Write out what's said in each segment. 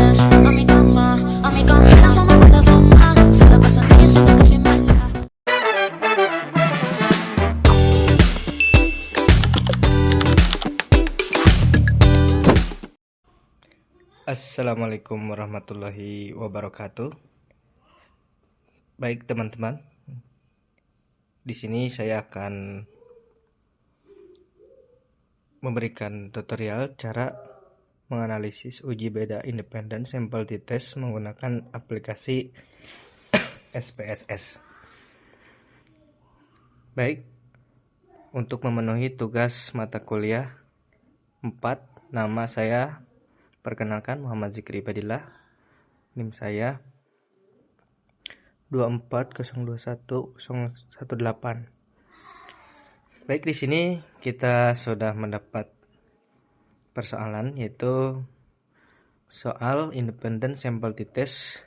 stress. A mi cama, la fama, se la pasa en ella, siento que soy mala. Assalamualaikum warahmatullahi wabarakatuh. Baik teman-teman, di sini saya akan memberikan tutorial cara menganalisis uji beda independen sampel t-test menggunakan aplikasi SPSS. Baik, untuk memenuhi tugas mata kuliah 4, nama saya perkenalkan Muhammad Zikri Ibadillah. NIM saya 240210118. Baik, di sini kita sudah mendapat persoalan, yaitu soal independent sample t-test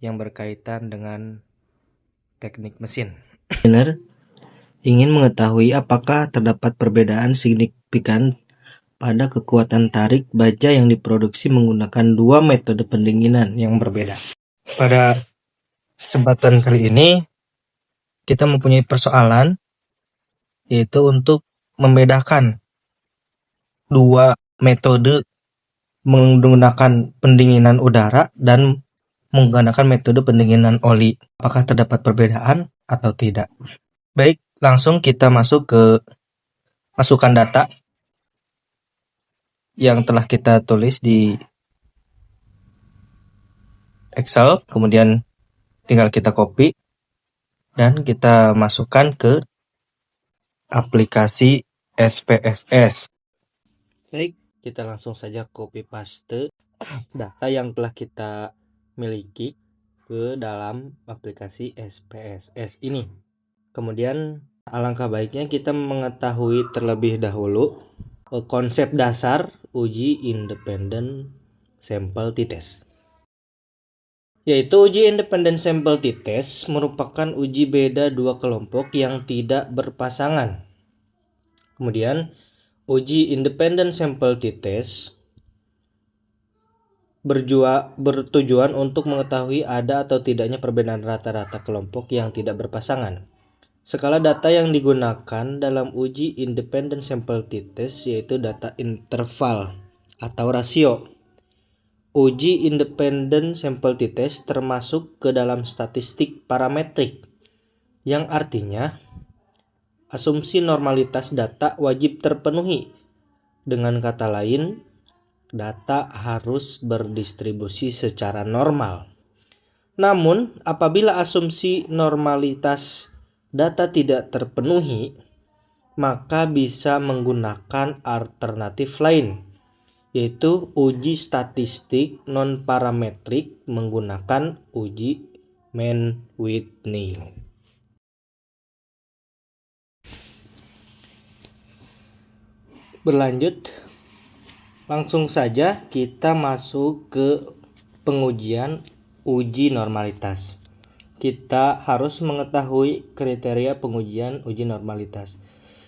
yang berkaitan dengan teknik mesin. Ingin mengetahui apakah terdapat perbedaan signifikan pada kekuatan tarik baja yang diproduksi menggunakan dua metode pendinginan yang berbeda. Pada kesempatan kali ini kita mempunyai persoalan, yaitu untuk membedakan dua metode menggunakan pendinginan udara dan menggunakan metode pendinginan oli. Apakah terdapat perbedaan atau tidak? Baik, langsung kita masuk ke masukkan data yang telah kita tulis di Excel, kemudian tinggal kita copy dan kita masukkan ke aplikasi SPSS. Baik, kita langsung saja copy paste data yang telah kita miliki ke dalam aplikasi SPSS ini. Kemudian alangkah baiknya kita mengetahui terlebih dahulu konsep dasar uji independen sampel t-test. Yaitu uji independen sampel t-test merupakan uji beda dua kelompok yang tidak berpasangan. Kemudian uji independen sampel t-test bertujuan untuk mengetahui ada atau tidaknya perbedaan rata-rata kelompok yang tidak berpasangan. Skala data yang digunakan dalam uji independen sampel t-test yaitu data interval atau rasio. Uji independen sampel t-test termasuk ke dalam statistik parametrik, yang artinya asumsi normalitas data wajib terpenuhi. Dengan kata lain, data harus berdistribusi secara normal. Namun, apabila asumsi normalitas data tidak terpenuhi, maka bisa menggunakan alternatif lain, yaitu uji statistik non-parametrik menggunakan uji Mann-Whitney. Berlanjut, langsung saja kita masuk ke pengujian uji normalitas. Kita harus mengetahui kriteria pengujian uji normalitas.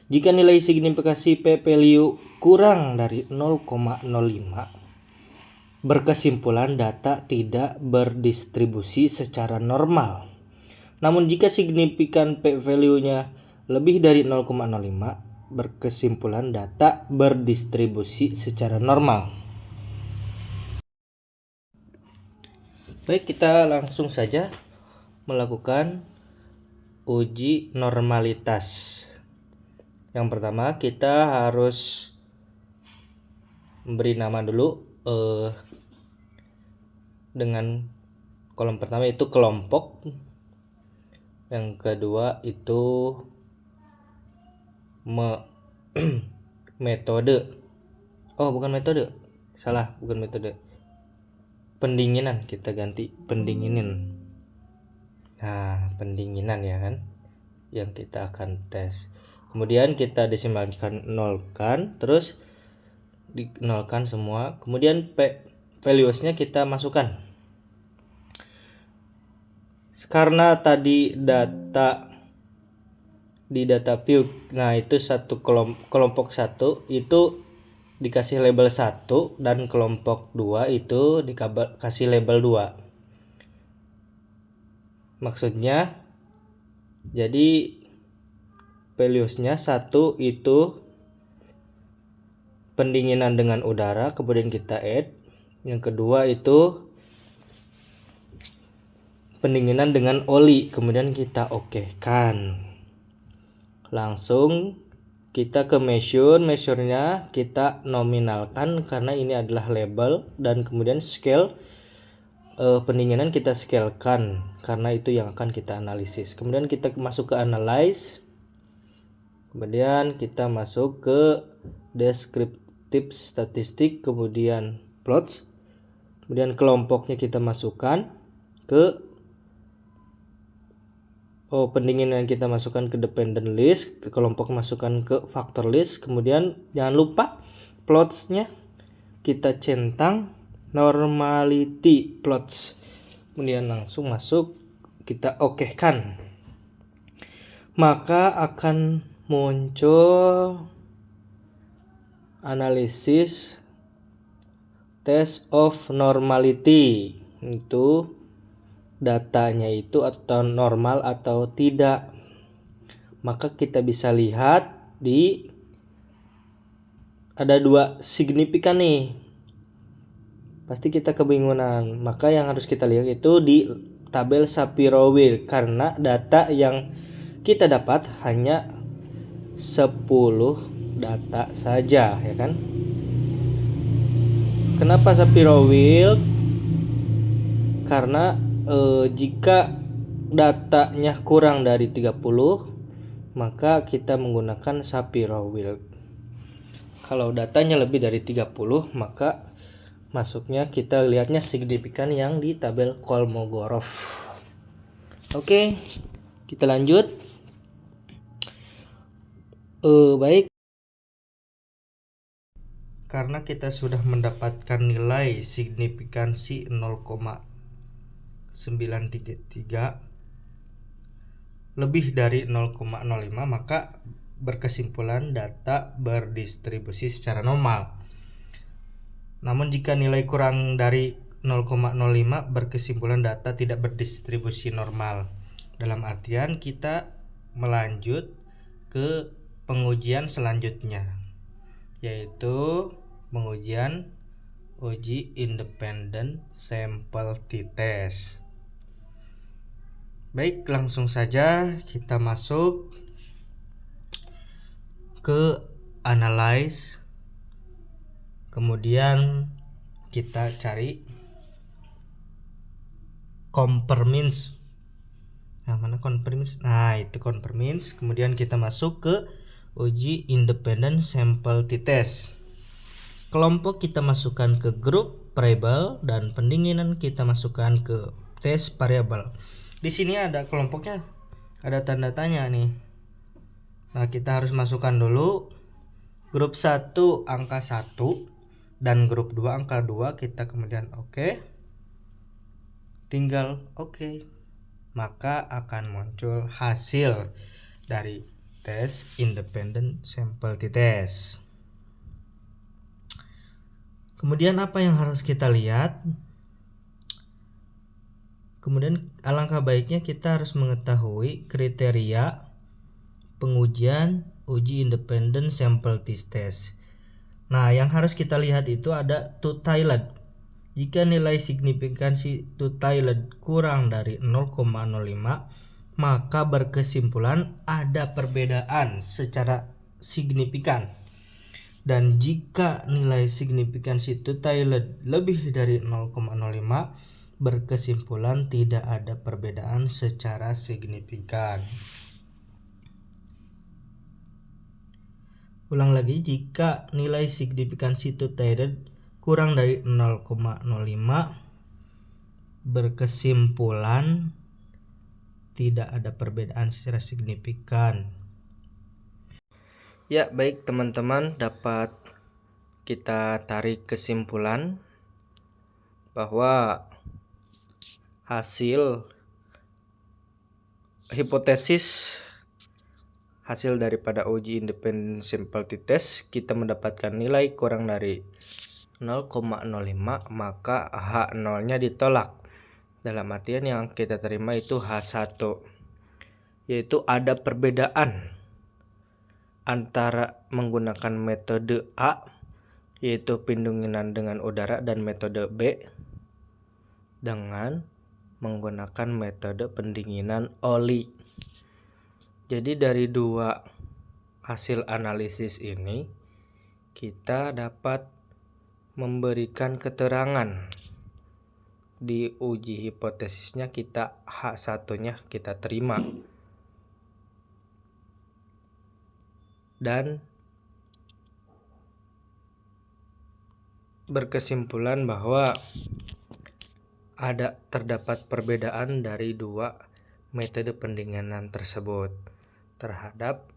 Jika nilai signifikasi p-value kurang dari 0,05, berkesimpulan data tidak berdistribusi secara normal. Namun jika signifikan p-value-nya lebih dari 0,05, berkesimpulan data berdistribusi secara normal. Baik, kita langsung saja melakukan uji normalitas. Yang pertama, kita harus memberi nama dulu dengan kolom pertama itu kelompok, yang kedua itu metode. Bukan metode, salah, bukan metode, pendinginan. Kita ganti pendinginan. Nah, pendinginan ya kan, yang kita akan tes. Kemudian kita desimalkan, nolkan, terus dinolkan semua. Kemudian values-nya kita masukkan. Karena tadi data di data view, nah itu satu kelompok satu itu dikasih label 1 dan kelompok 2 itu dikasih label 2. Maksudnya jadi values-nya 1 itu pendinginan dengan udara, kemudian kita add. Yang kedua itu pendinginan dengan oli, kemudian kita okekan. Langsung kita ke measure-nya kita nominalkan karena ini adalah label, dan kemudian scale pendinginan kita scalekan karena itu yang akan kita analisis. Kemudian kita masuk ke analyze. Kemudian kita masuk ke descriptive statistik, kemudian plots. Kemudian kelompoknya kita masukkan ke pendinginan kita masukkan ke dependent list, ke kelompok masukkan ke factor list. Kemudian jangan lupa plots-nya kita centang normality plots. Kemudian langsung masuk kita okekan. Maka akan muncul analisis test of normality. Itu datanya itu atau normal atau tidak. Maka kita bisa lihat ada 2 signifikan nih. Pasti kita kebingungan. Maka yang harus kita lihat itu di tabel Shapiro-Wilk, karena data yang kita dapat hanya 10 data saja, ya kan? Kenapa Shapiro-Wilk? Karena jika datanya kurang dari 30, maka kita menggunakan Shapiro-Wilk. Kalau datanya lebih dari 30, maka masuknya kita lihatnya signifikan yang di tabel Kolmogorov. Oke, kita lanjut. Baik. Karena kita sudah mendapatkan nilai signifikansi 0,933 lebih dari 0,05, maka berkesimpulan data berdistribusi secara normal. Namun jika nilai kurang dari 0,05, berkesimpulan data tidak berdistribusi normal. Dalam artian kita melanjut ke pengujian selanjutnya, yaitu pengujian uji independent sample t-test. Baik, langsung saja kita masuk ke analyze. Kemudian kita cari compare means. Nah, mana compare means? Nah, itu compare means. Kemudian kita masuk ke uji independent sample t-test. Kelompok kita masukkan ke grup variable dan pendinginan kita masukkan ke test variable. Di sini ada kelompoknya, ada tanda tanya nih. Nah, kita harus masukkan dulu grup 1 angka 1 dan grup 2 angka 2, kita kemudian oke. Tinggal oke. Maka akan muncul hasil dari tes independent sample t-test. Kemudian apa yang harus kita lihat? Kemudian alangkah baiknya kita harus mengetahui kriteria pengujian uji independent sample t-test. Nah, yang harus kita lihat itu ada two-tailed. Jika nilai signifikansi two-tailed kurang dari 0,05, maka berkesimpulan ada perbedaan secara signifikan. Dan jika nilai signifikansi two-tailed lebih dari 0,05, berkesimpulan tidak ada perbedaan secara signifikan. Ulang lagi, jika nilai signifikansi two-tailed kurang dari 0,05, berkesimpulan tidak ada perbedaan secara signifikan. Ya, baik teman-teman, dapat kita tarik kesimpulan bahwa hasil hipotesis hasil daripada uji independent sample t-test kita mendapatkan nilai kurang dari 0,05, maka H0 nya ditolak. Dalam artian yang kita terima itu H1, yaitu ada perbedaan antara menggunakan metode A yaitu pendinginan dengan udara dan metode B dengan menggunakan metode pendinginan oli. Jadi dari dua hasil analisis ini kita dapat memberikan keterangan di uji hipotesisnya kita H1-nya kita terima. Dan berkesimpulan bahwa terdapat perbedaan dari dua metode pendinginan tersebut terhadap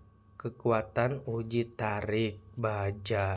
kekuatan uji tarik baja.